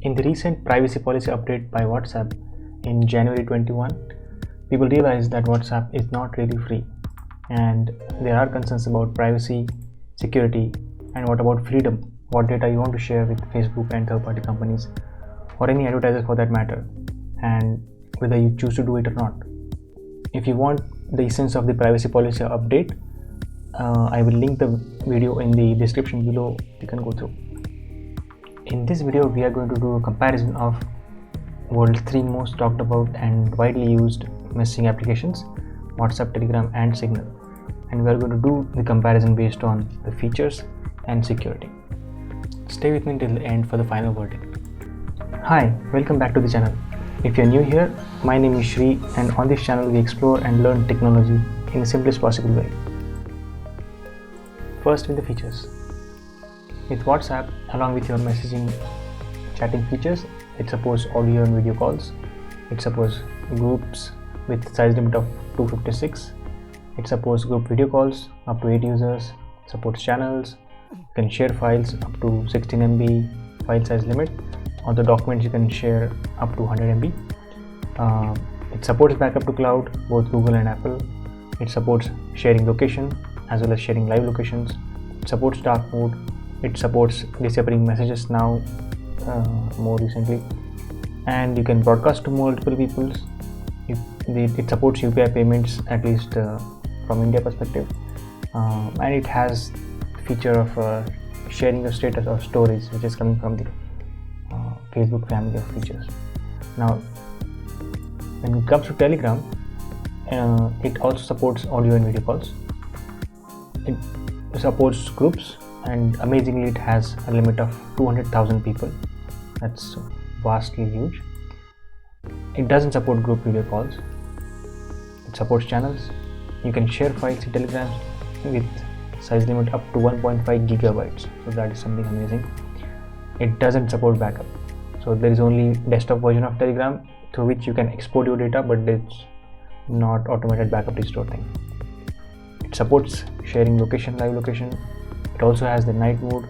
In the recent privacy policy update by WhatsApp in January 21, people realized that WhatsApp is not really free, and there are concerns about privacy, security, and what about freedom, what data you want to share with Facebook and third-party companies, or any advertisers for that matter, and whether you choose to do it or not. If you want the essence of the privacy policy update, I will link the video in the description below. You can go through. In this video, we are going to do a comparison of world's 3 most talked about and widely used messaging applications, WhatsApp, Telegram, and Signal. And we are going to do the comparison based on the features and security. Stay with me till the end for the final verdict. Hi, welcome back to the channel. If you're new here, my name is Shri, and on this channel we explore and learn technology in the simplest possible way. First, with the features. With WhatsApp, along with your messaging chatting features, it supports audio and video calls. It supports groups with size limit of 256. It supports group video calls up to 8 users. It supports channels. You can share files up to 16 MB file size limit. On the documents you can share up to 100 MB. It supports backup to cloud, both Google and Apple. It supports sharing location as well as sharing live locations. It supports dark mode. It supports disappearing messages now, more recently, and you can broadcast to multiple people. It supports UPI payments, at least from India perspective, and it has feature of sharing your status or stories, which is coming from the Facebook family of features. Now, when it comes to Telegram, it also supports audio and video calls. It supports groups, and amazingly it has a limit of 200,000 people. That's vastly huge. It doesn't support group video calls. It supports channels. You can share files in Telegram with size limit up to 1.5 gigabytes, so that is something amazing. It doesn't support backup, so there is only desktop version of Telegram through which you can export your data, but it's not automated backup restore thing. It supports sharing location, live location. It also has the night mode.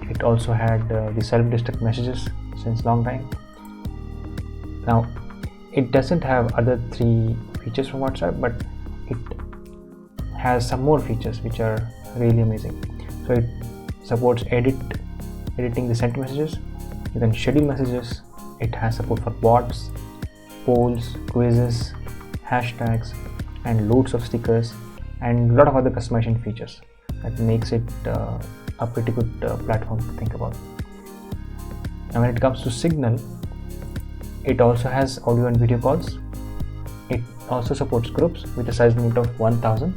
It also had the self-destruct messages since long time. Now, it doesn't have other 3 features from WhatsApp, but it has some more features which are really amazing. So it supports editing the sent messages. You can schedule messages. It has support for bots, polls, quizzes, hashtags, and loads of stickers, and a lot of other customization features. That makes it a pretty good platform to think about. Now, when it comes to Signal, it also has audio and video calls. It also supports groups with a size limit of 1000.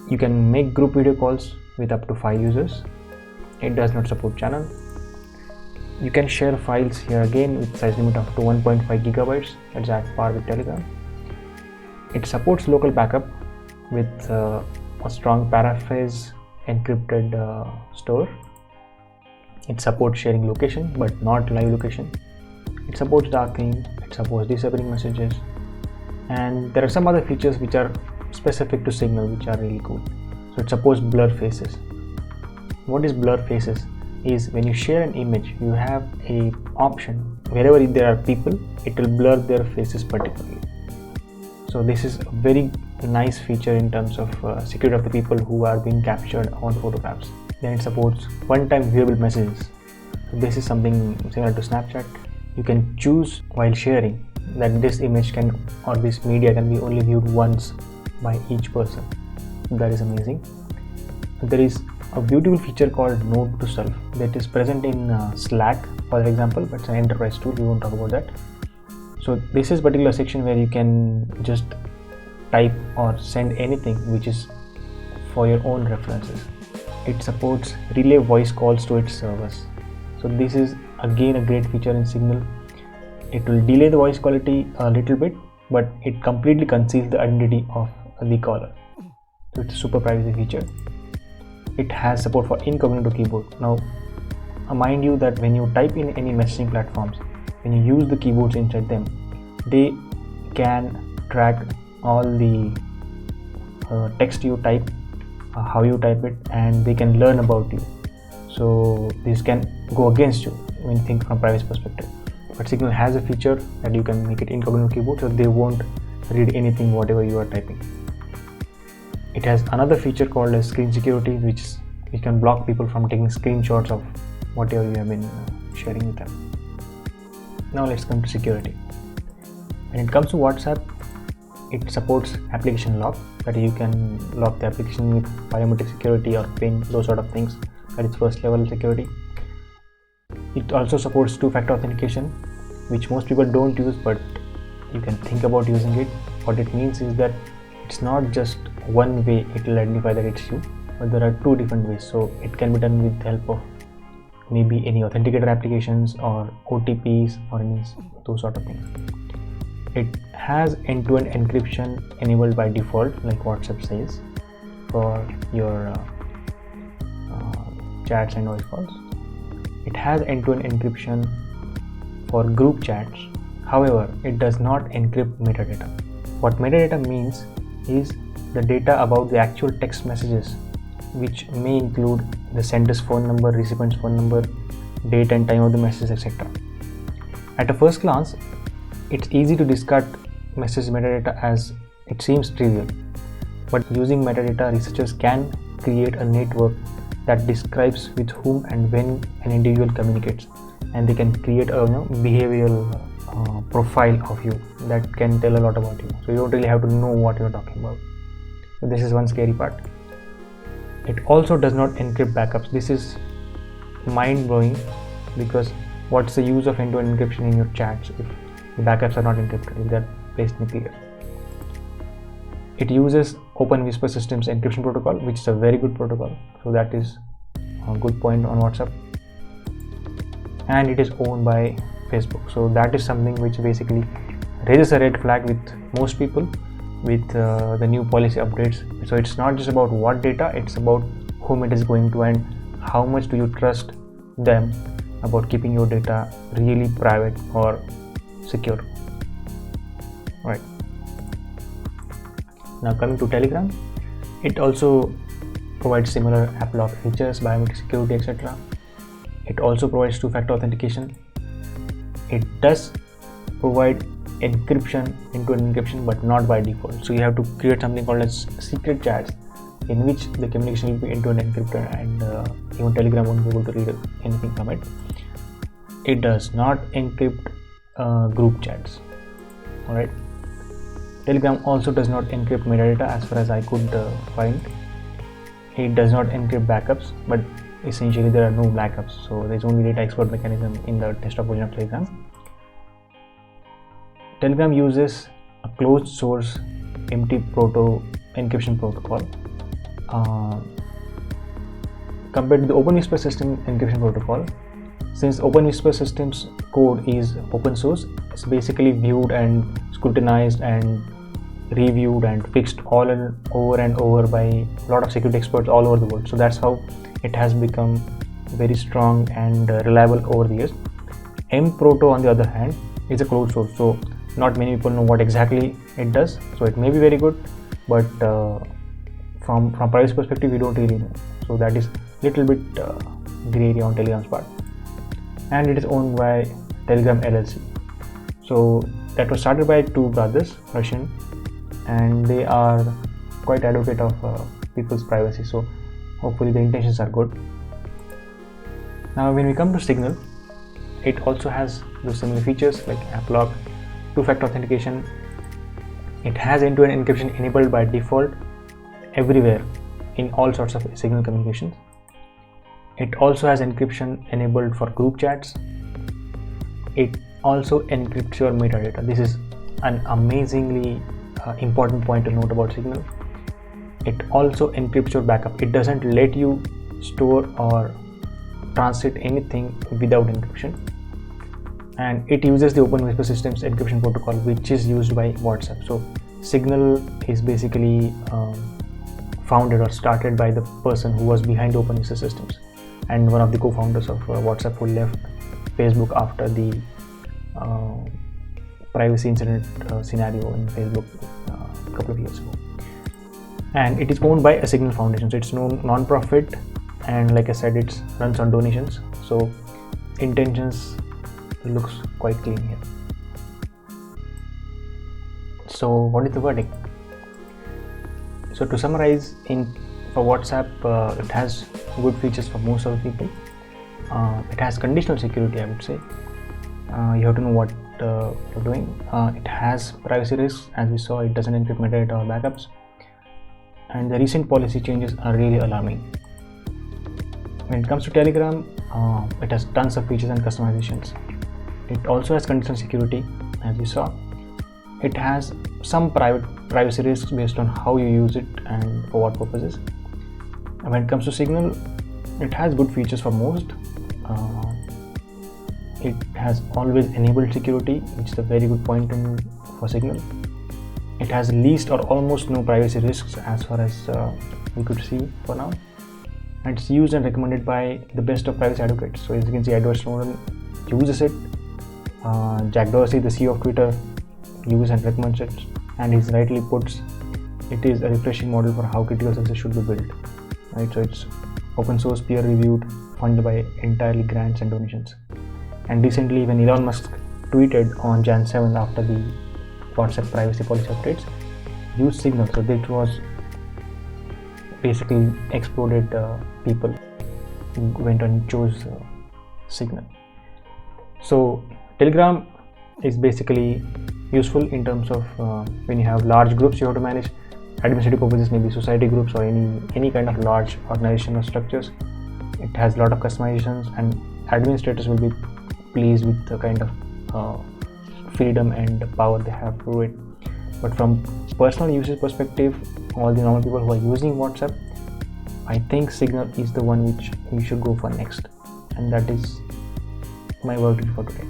You can make group video calls with up to 5 users. It does not support channel. You can share files here again with size limit up to 1.5 gigabytes. That's at par with Telegram. It supports local backup with a strong paraphrase encrypted store. It supports sharing location but not live location. It supports dark theme. It supports disappearing messages, and there are some other features which are specific to Signal which are really cool. So it supports blur faces. What is blur faces? Is when you share an image, you have a option wherever there are people, it will blur their faces particularly. So this is a very nice feature in terms of security of the people who are being captured on photographs. Then it supports one-time viewable messages. So this is something similar to Snapchat. You can choose while sharing that this image can, or this media can be only viewed once by each person. That is amazing. So there is a beautiful feature called Note to Self that is present in Slack, for example, but it's an enterprise tool. We won't talk about that. So this is a particular section where you can just type or send anything which is for your own references. It supports relay voice calls to its servers. So this is again a great feature in Signal. It will delay the voice quality a little bit, but it completely conceals the identity of the caller. So it's a super privacy feature. It has support for incognito keyboard. Now, mind you that when you type in any messaging platforms, when you use the keyboards inside them, they can track all the text you type, how you type it, and they can learn about you. So this can go against you. when you think from privacy perspective. But Signal has a feature that you can make it incognito keyboard, so they won't read anything whatever you are typing. It has another feature called as screen security, which can block people from taking screenshots of whatever you have been sharing with them. Now let's come to security. When it comes to WhatsApp, it supports application lock, that you can lock the application with biometric security or PIN, those sort of things. That is first level security. It also supports two-factor authentication, which most people don't use, but you can think about using it. What it means is that it's not just one way it will identify that it's you, but there are two different ways. So it can be done with the help of maybe any authenticator applications or OTPs or any those sort of things. It has end-to-end encryption enabled by default, like WhatsApp says, for your chats and voice calls. It has end-to-end encryption for group chats. However, it does not encrypt metadata. What metadata means is the data about the actual text messages, which may include the sender's phone number, recipient's phone number, date and time of the message, etc. At a first glance, it's easy to discard message metadata as it seems trivial, but using metadata, researchers can create a network that describes with whom and when an individual communicates, and they can create a behavioral profile of you that can tell a lot about you. So you don't really have to know what you're talking about. So this is one scary part. It also does not encrypt backups. This is mind-blowing, because what's the use of end-to-end encryption in your chats if the backups are not encrypted, if they're placed in clear? It uses Open Whisper Systems encryption protocol, which is a very good protocol. So that is a good point on WhatsApp. And it is owned by Facebook. So that is something which basically raises a red flag with most people with the new policy updates. So it's not just about what data, it's about whom it is going to and how much do you trust them about keeping your data really private or secure. Right. Now coming to Telegram, it also provides similar app lock features, biometric security, etc. It also provides two-factor authentication. It does provide encryption, end-to-end encryption, but not by default. So you have to create something called as secret chats, in which the communication will be end-to-end encrypted, and even Telegram won't be able to read anything from it. It does not encrypt group chats. Alright. Telegram also does not encrypt metadata as far as I could find. It does not encrypt backups, but essentially there are no backups, so there's only data export mechanism in the desktop version of Telegram. Telegram uses a closed source MT-Proto encryption protocol compared to the Open Whisper System encryption protocol. Since Open Whisper Systems code is open source, it's basically viewed and scrutinized and reviewed and fixed all over and over by a lot of security experts all over the world. So that's how it has become very strong and reliable over the years. M-Proto, on the other hand, is a closed source, so not many people know what exactly it does. So it may be very good, but from privacy perspective, we don't really know. So that is little bit gray area on Telegram's part. And it is owned by Telegram LLC. So that was started by two brothers, Russian, and they are quite advocate of people's privacy. So hopefully the intentions are good. Now when we come to Signal, it also has those similar features like app lock, two-factor authentication. It has end-to-end encryption enabled by default everywhere in all sorts of Signal communications. It also has encryption enabled for group chats. It also encrypts your metadata. This is an amazingly important point to note about Signal. It also encrypts your backup. It doesn't let you store or translate anything without encryption. And it uses the Open Whisper Systems encryption protocol, which is used by WhatsApp. So Signal is basically founded or started by the person who was behind Open Whisper Systems and one of the co-founders of WhatsApp, who left Facebook after the privacy incident scenario in Facebook a couple of years ago. And it is owned by a Signal Foundation, so it's non-profit, and like I said, it runs on donations. So intentions looks quite clean here. So what is the verdict? So to summarize, for WhatsApp, it has good features for most of the people. It has conditional security, I would say. You have to know what you're doing. It has privacy risks, as we saw. It doesn't encrypt metadata or backups, and the recent policy changes are really alarming. When it comes to Telegram, it has tons of features and customizations. It also has conditional security, as we saw. It has some privacy risks based on how you use it and for what purposes. And when it comes to Signal, it has good features for most. It has always enabled security, which is a very good point for Signal. It has least or almost no privacy risks as far as we could see for now. And it's used and recommended by the best of privacy advocates. So as you can see, Edward Snowden uses it. Jack Dorsey, the CEO of Twitter, uses and recommends it, and he rightly puts it is a refreshing model for how critical services should be built. Right, so it's open source, peer reviewed, funded by entirely grants and donations. And recently, when Elon Musk tweeted on Jan 7th after the WhatsApp privacy policy updates, used Signal. So that was basically exploded. People went and chose Signal. So Telegram is basically useful in terms of when you have large groups you have to manage, administrative purposes, maybe society groups or any kind of large organization or structures. It has a lot of customizations, and administrators will be pleased with the kind of freedom and power they have through it. But from personal usage perspective, all the normal people who are using WhatsApp, I think Signal is the one which you should go for next, and that is my verdict for today.